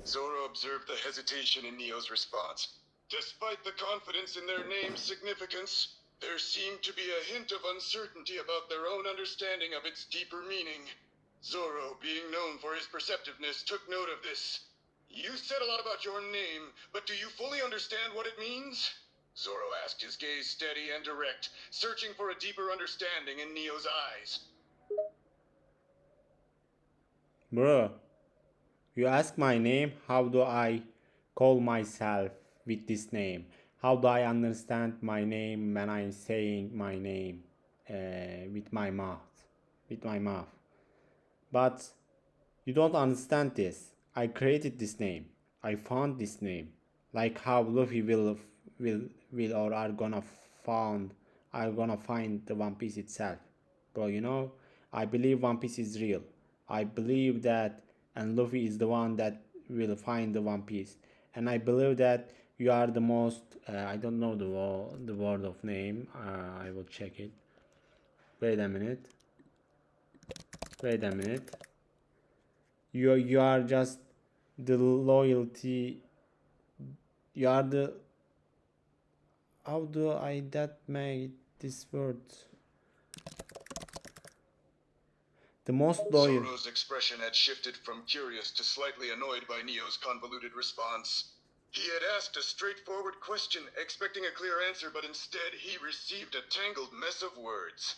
Zoro observed the hesitation in Neo's response. Despite the confidence in their name's significance, there seemed to be a hint of uncertainty about their own understanding of its deeper meaning. Zoro, being known for his perceptiveness, took note of this. You said a lot about your name, but do you fully understand what it means? Zoro asked, his gaze steady and direct, searching for a deeper understanding in Neo's eyes. Bro, you ask my name, how do I call myself with this name? How do I understand my name when I'm saying my name with my mouth? With my mouth. But you don't understand this. I created this name. I found this name. Like how Luffy will will or are gonna find the One Piece itself. Bro, you know, I believe One Piece is real. I believe that and Luffy is the one that will find the One Piece. And I believe that you are the most I don't know the word of name. I will check it. Wait a minute. Wait a minute. You are just the loyalty. You are the how do I that make this word the most loyal. Zoro's expression had shifted from curious to slightly annoyed by Neo's convoluted response. He had asked a straightforward question, expecting a clear answer, but instead he received a tangled mess of words.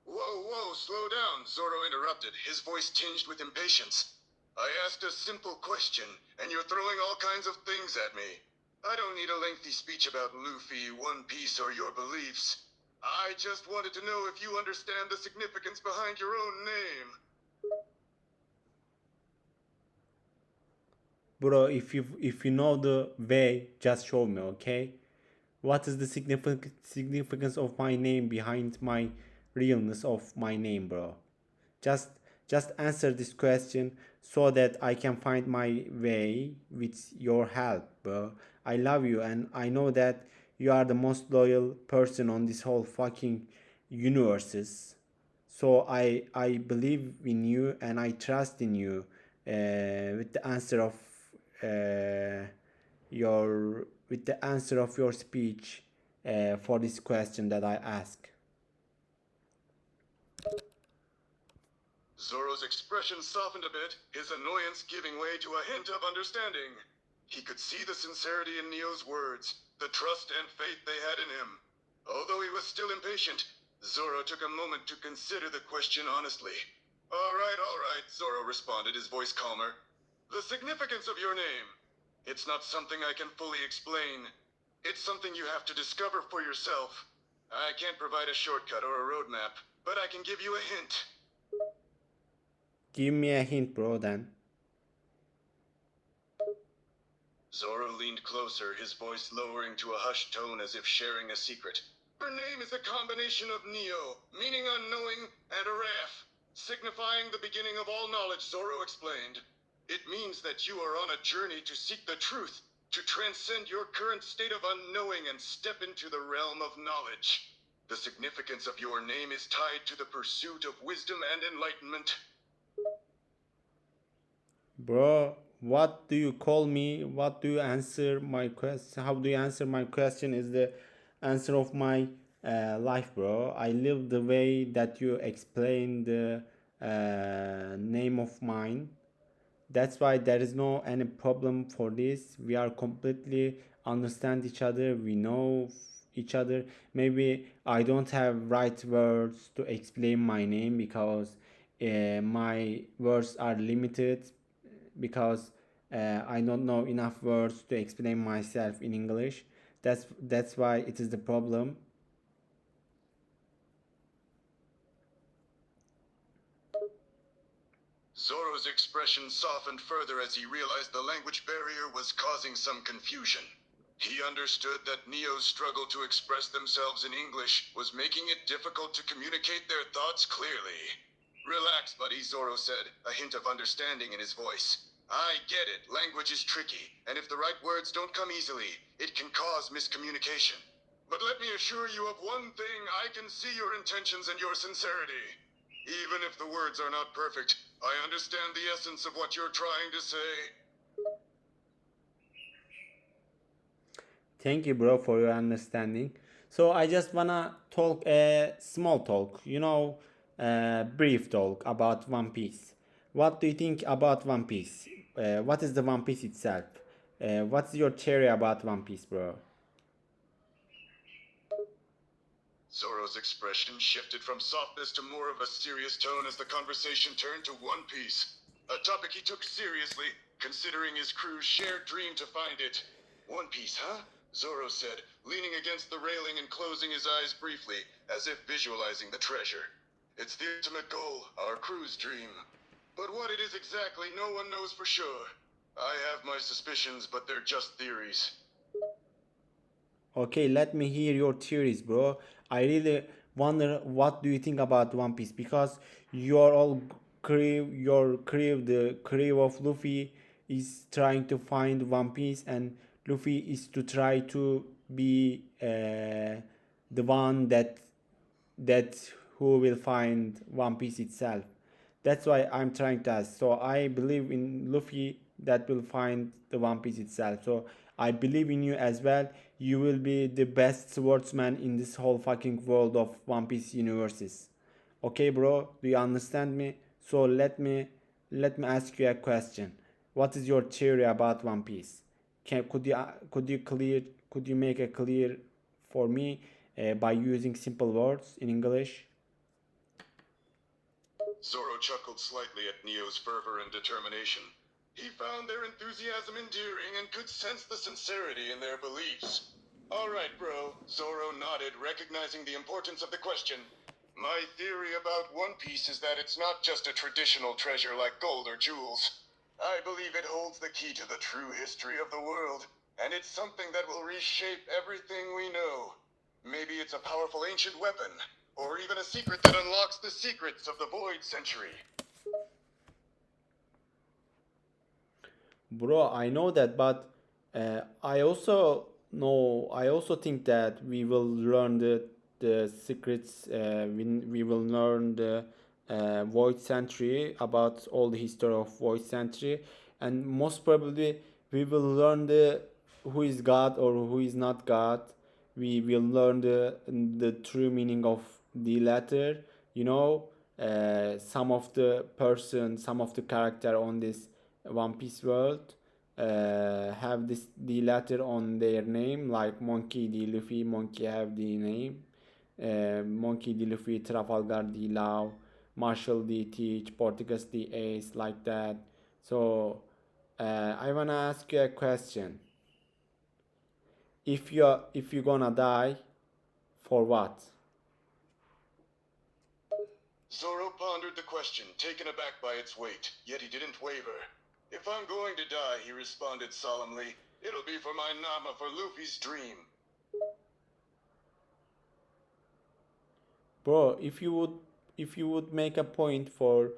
Whoa, slow down, Zoro interrupted, his voice tinged with impatience. I asked a simple question, and you're throwing all kinds of things at me. I don't need a lengthy speech about Luffy, One Piece, or your beliefs. I just wanted to know if you understand the significance behind your own name. Bro, if you know the way, just show me, okay? What is the significance of my name behind my realness of my name, bro? Just just answer this question so that I can find my way with your help, bro. I love you and I know that you are the most loyal person on this whole fucking universes. So I believe in you and I trust in you with the answer of your with the answer of your speech for this question that I ask. Zoro's expression softened a bit, his annoyance giving way to a hint of understanding. He could see the sincerity in Neo's words, the trust and faith they had in him. Although he was still impatient, Zoro took a moment to consider the question honestly. All right, Zoro responded, his voice calmer. The significance of your name. It's not something I can fully explain. It's something you have to discover for yourself. I can't provide a shortcut or a roadmap, but I can give you a hint. Give me a hint, bro, then. Zoro leaned closer, his voice lowering to a hushed tone as if sharing a secret. Her name is a combination of Neo, meaning unknowing, and Araf, signifying the beginning of all knowledge, Zoro explained. It means that you are on a journey to seek the truth, to transcend your current state of unknowing and step into the realm of knowledge. The significance of your name is tied to the pursuit of wisdom and enlightenment. Bro, what do you call me? What do you answer my question? How do you answer my question is the answer of my life, bro. I live the way that you explain the name of mine. That's why there is no any problem for this. We are completely understand each other. We know each other. Maybe I don't have right words to explain my name because my words are limited because I don't know enough words to explain myself in English. That's why it is the problem. Zoro's expression softened further as he realized the language barrier was causing some confusion. He understood that Neo's struggle to express themselves in English was making it difficult to communicate their thoughts clearly. Relax, buddy, Zoro said, a hint of understanding in his voice. I get it, language is tricky, and if the right words don't come easily, it can cause miscommunication. But let me assure you of one thing, I can see your intentions and your sincerity. Even if the words are not perfect, I understand the essence of what you're trying to say. Thank you, bro, for your understanding. So I just wanna talk a small talk, brief talk about One Piece. What do you think about One Piece? What is the One Piece itself? What's your theory about One Piece, bro? Zoro's expression shifted from softness to more of a serious tone as the conversation turned to One Piece, a topic he took seriously, considering his crew's shared dream to find it. One Piece, huh? Zoro said, leaning against the railing and closing his eyes briefly, as if visualizing the treasure. It's the ultimate goal, our crew's dream. But what it is exactly, no one knows for sure. I have my suspicions, but they're just theories. Okay, let me hear your theories, bro. I really wonder what do you think about One Piece because you're all the crew of Luffy is trying to find One Piece, and Luffy is to try to be the one that who will find One Piece itself. That's why I'm trying to ask. So I believe in Luffy that will find the One Piece itself. So I believe in you as well. You will be the best swordsman in this whole fucking world of One Piece universes. Okay, bro? Do you understand me? So let me ask you a question. What is your theory about One Piece? Could you make it clear for me by using simple words in English? Zoro chuckled slightly at Neo's fervor and determination. He found their enthusiasm endearing and could sense the sincerity in their beliefs. All right, bro, Zoro nodded, recognizing the importance of the question. My theory about One Piece is that it's not just a traditional treasure like gold or jewels. I believe it holds the key to the true history of the world, and it's something that will reshape everything we know. Maybe it's a powerful ancient weapon, or even a secret that unlocks the secrets of the Void Century. Bro, I know that, but I also think that we will learn the secrets. We will learn the Void Century about all the history of Void Century, and most probably we will learn the who is God or who is not God. We will learn the true meaning of the letter. You know, some of the character on this One Piece world have this the letter on their name, like Monkey D. Luffy. Monkey have the name. Monkey D. Luffy, Trafalgar D. Law, Marshall D. Teach, Portuguese D. Ace, like that. So I wanna ask you a question. If you're gonna die, for what? Zoro pondered the question, taken aback by its weight, yet he didn't waver. If I'm going to die, he responded solemnly, it'll be for my Nama for Luffy's dream. Bro, if you would make a point for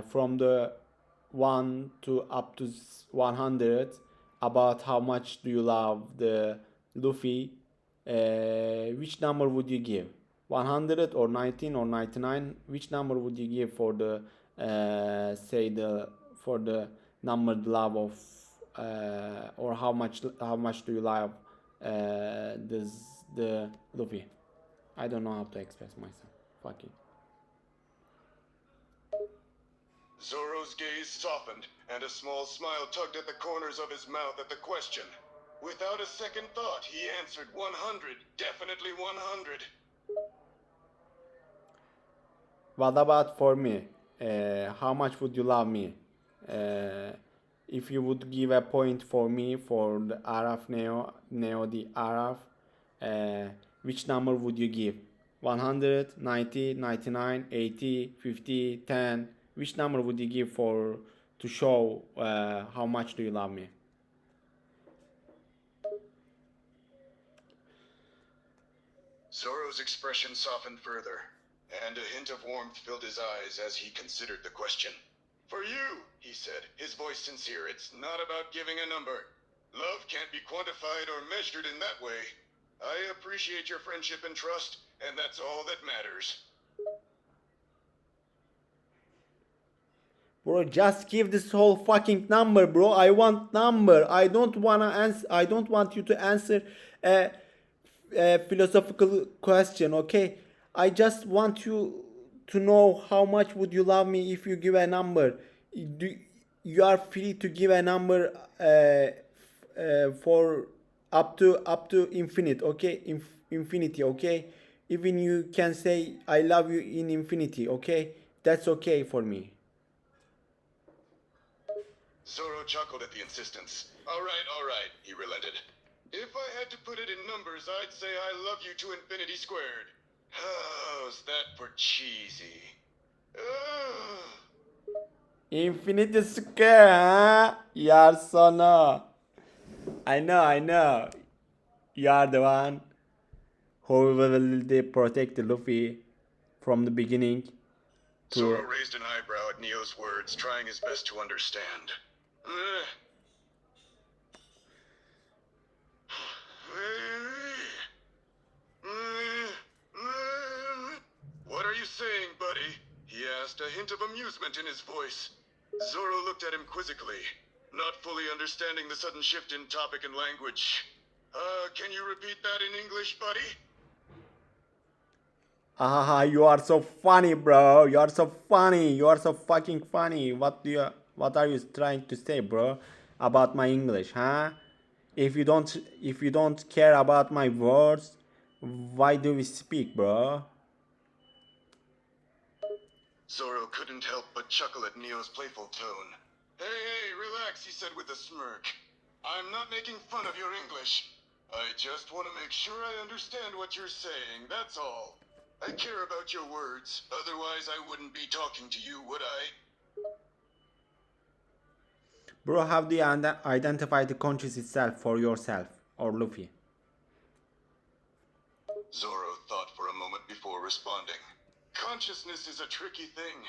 from the 1 to up to 100 about how much do you love the Luffy, which number would you give? 100 or 19 or 99? Which number would you give for the say the for the numbered love of or how much do you love this the Luffy? I don't know how to express myself. Fuck it. Zoro's gaze softened, and a small smile tugged at the corners of his mouth at the question. Without a second thought, he answered 100, definitely 100. What about for me? How much would you love me? Uh, if you would give a point for me for the Araf Neo the Araf, uh, which number would you give? 100, 90, 99, 80, 50, 10? Which number would you give for to show how much do you love me? Zoro's expression softened further, and a hint of warmth filled his eyes as he considered the question. For you, he said, his voice sincere, it's not about giving a number. Love can't be quantified or measured in that way. I appreciate your friendship and trust, and that's all that matters. Bro, just give this whole fucking number, bro. I want number. I don't wanna answer. I don't want you to answer a, a philosophical question, okay? I just want you to know how much would you love me if you give a number. Do, you are free to give a number for up to infinite, okay? Infinity, okay? Even you can say I love you in infinity, okay? That's okay for me. Zoro chuckled at the insistence. All right, he relented. If I had to put it in numbers, I'd say I love you to infinity squared. How's that for cheesy? Infinity Square, huh? You are so no. I know. You are the one who will protect Luffy from the beginning Zoro to. raised an eyebrow at Neo's words, trying his best to understand. What are you saying, buddy? He asked, a hint of amusement in his voice. Zoro looked at him quizzically, not fully understanding the sudden shift in topic and language. Can you repeat that in English, buddy? Ah, you are so funny, bro. You are so funny. You are so fucking funny. What are you trying to say, bro? About my English, huh? If you don't care about my words, why do we speak, bro? Zoro couldn't help but chuckle at Neo's playful tone. Hey, relax, he said with a smirk. I'm not making fun of your English. I just want to make sure I understand what you're saying, that's all. I care about your words, otherwise I wouldn't be talking to you, would I? Bro, how do you identify the conscious itself for yourself or Luffy? Zoro thought for a moment before responding. Consciousness is a tricky thing.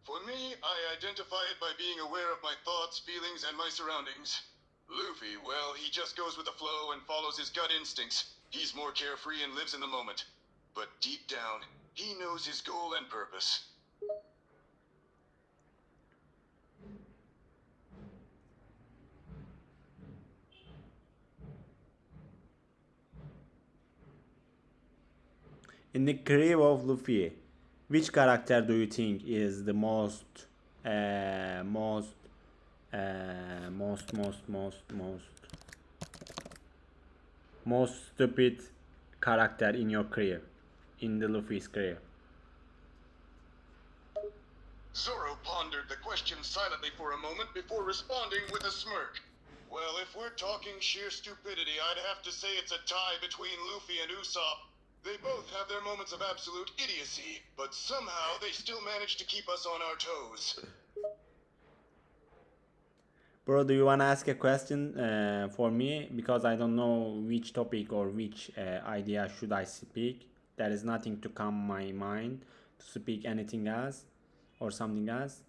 For me, I identify it by being aware of my thoughts, feelings, and my surroundings. Luffy, well, he just goes with the flow and follows his gut instincts. He's more carefree and lives in the moment. But deep down, he knows his goal and purpose. In the career of Luffy, which character do you think is the uh, most, most stupid character in your career, in the Luffy's career? Zoro pondered the question silently for a moment before responding with a smirk. Well, if we're talking sheer stupidity, I'd have to say it's a tie between Luffy and Usopp. They both have their moments of absolute idiocy, but somehow they still manage to keep us on our toes. Bro, do you want to ask a question for me? Because I don't know which topic or which idea should I speak. There is nothing to come my mind to speak anything else or something else.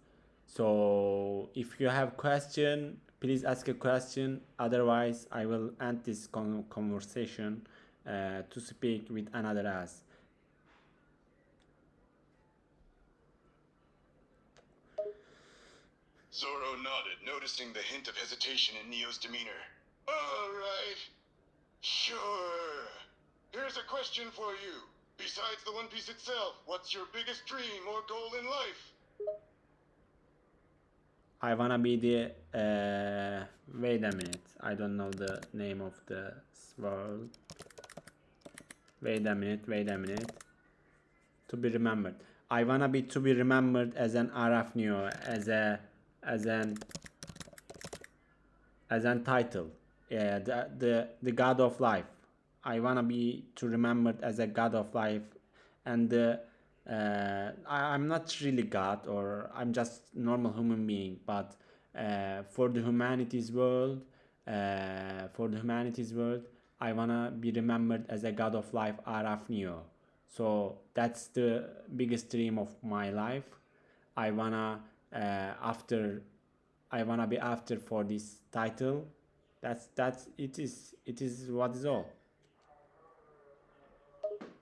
So if you have question, please ask a question. Otherwise, I will end this conversation to speak with another else. Zoro nodded, noticing the hint of hesitation in Neo's demeanor. All right. Sure. Here's a question for you. Besides the One Piece itself, what's your biggest dream or goal in life? I wanna be the. Wait a minute. I don't know the name of the world. Wait a minute. Wait a minute. To be remembered. I wanna be to be remembered as an Arafneo, as an as an title. Yeah, the god of life. I wanna be to remembered as a god of life, and I'm not really god, or I'm just normal human being, but for the humanities world, I wanna be remembered as a god of life, Arafneo. So that's the biggest dream of my life. I wanna after I wanna be after for this title. That's it is what is all.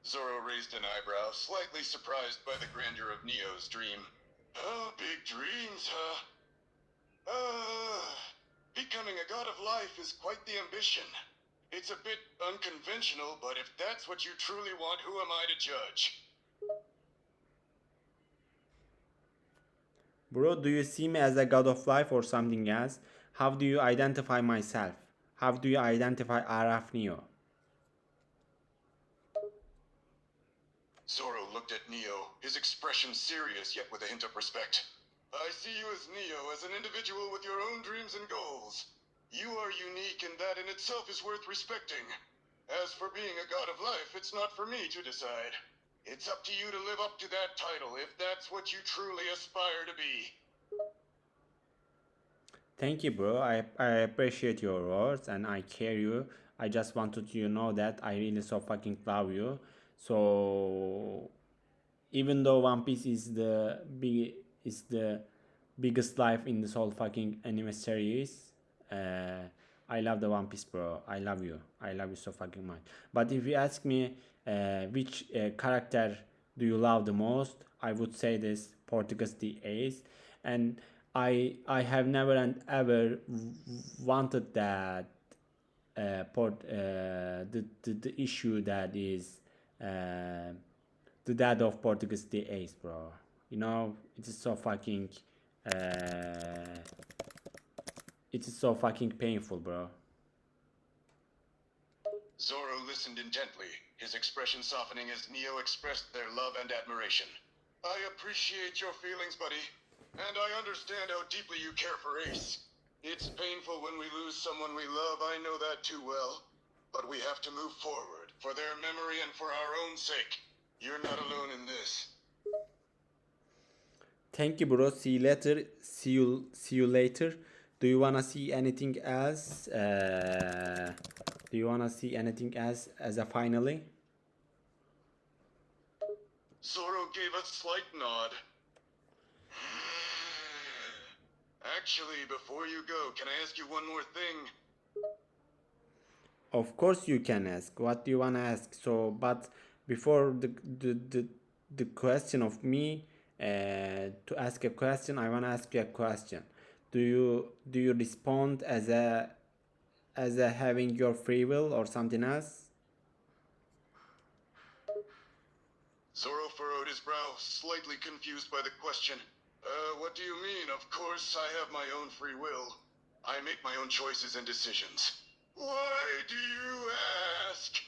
Zoro raised an eyebrow, slightly surprised by the grandeur of Neo's dream. Oh, big dreams, huh? Becoming a god of life is quite the ambition. It's a bit unconventional, but if that's what you truly want, who am I to judge? Bro, do you see me as a god of life or something else? How do you identify myself? How do you identify Araf Neo? Zoro looked at Neo, his expression serious yet with a hint of respect. I see you as Neo, as an individual with your own dreams and goals. You are unique, and that in itself is worth respecting. As for being a god of life, it's not for me to decide. It's up to you to live up to that title, if that's what you truly aspire to be. Thank you, bro. I appreciate your words and I care you. I just wanted you to know that I really so fucking love you. So even though One Piece is the biggest life in this whole fucking anime series, uh, I love the One Piece, bro. I love you. I love you so fucking much. But if you ask me which character do you love the most, I would say this Portuguese the Ace, and I have never and ever wanted that the issue that is uh, the dad of Portuguese the Ace, bro. You know, it is so fucking it is so fucking painful, bro. Zoro listened intently, his expression softening as Neo expressed their love and admiration. I appreciate your feelings, buddy, and I understand how deeply you care for Ace. It's painful when we lose someone we love, I know that too well. But we have to move forward, for their memory and for our own sake. You're not alone in this. Thank you, bro. See you later. See you later. Do you wanna see anything else? Do you wanna see anything else as a finally? Zoro gave a slight nod. Actually, before you go, can I ask you one more thing? Of course you can ask. What do you wanna ask? So, but before the question of me to ask a question, I wanna ask you a question. Do you respond as a having your free will or something else? Zoro furrowed his brow, slightly confused by the question. What do you mean? Of course, I have my own free will. I make my own choices and decisions. Why do you ask?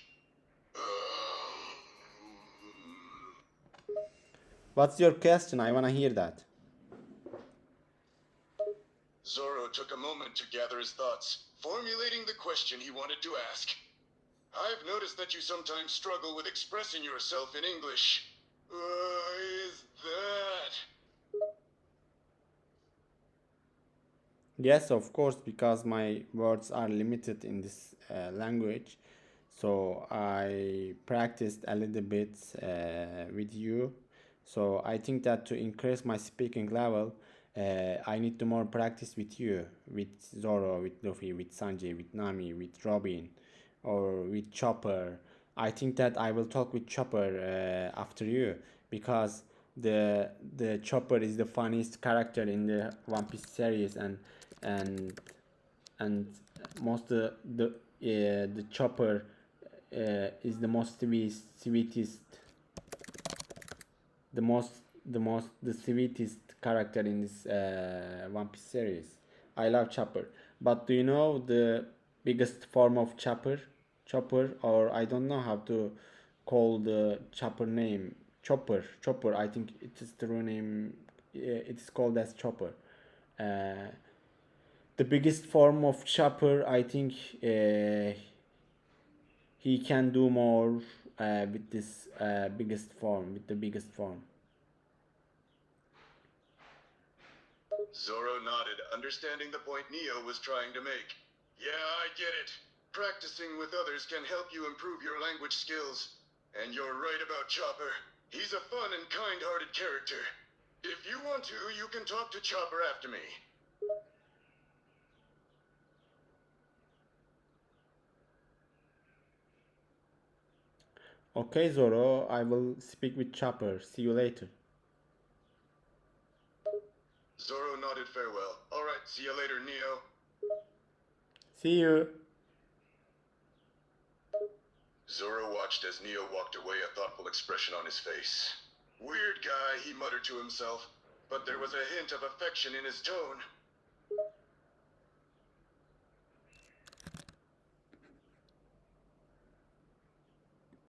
What's your question? I wanna hear that. Zoro took a moment to gather his thoughts, formulating the question he wanted to ask. I've noticed that you sometimes struggle with expressing yourself in English. Why is that? Yes, of course, because my words are limited in this language. So I practiced a little bit with you. So I think that to increase my speaking level, I need to more practice with you, with Zoro, with Luffy, with Sanji, with Nami, with Robin, or with Chopper. I think that I will talk with Chopper after you because the Chopper is the funniest character in the One Piece series, and and most the Chopper is the most sweetest, the sweetest character in this One Piece series. I love Chopper, but do you know the biggest form of Chopper, or I don't know how to call the Chopper name. Chopper. I think it is the true name. It is called as Chopper. Uh, the biggest form of Chopper, I think he can do more with this biggest form, with the biggest form. Zoro nodded, understanding the point Neo was trying to make. Yeah, I get it. Practicing with others can help you improve your language skills. And you're right about Chopper. He's a fun and kind-hearted character. If you want to, you can talk to Chopper after me. Okay, Zoro, I will speak with Chopper. See you later. Zoro nodded farewell. Alright, see you later, Neo. See you. Zoro watched as Neo walked away, a thoughtful expression on his face. Weird guy, he muttered to himself, but there was a hint of affection in his tone.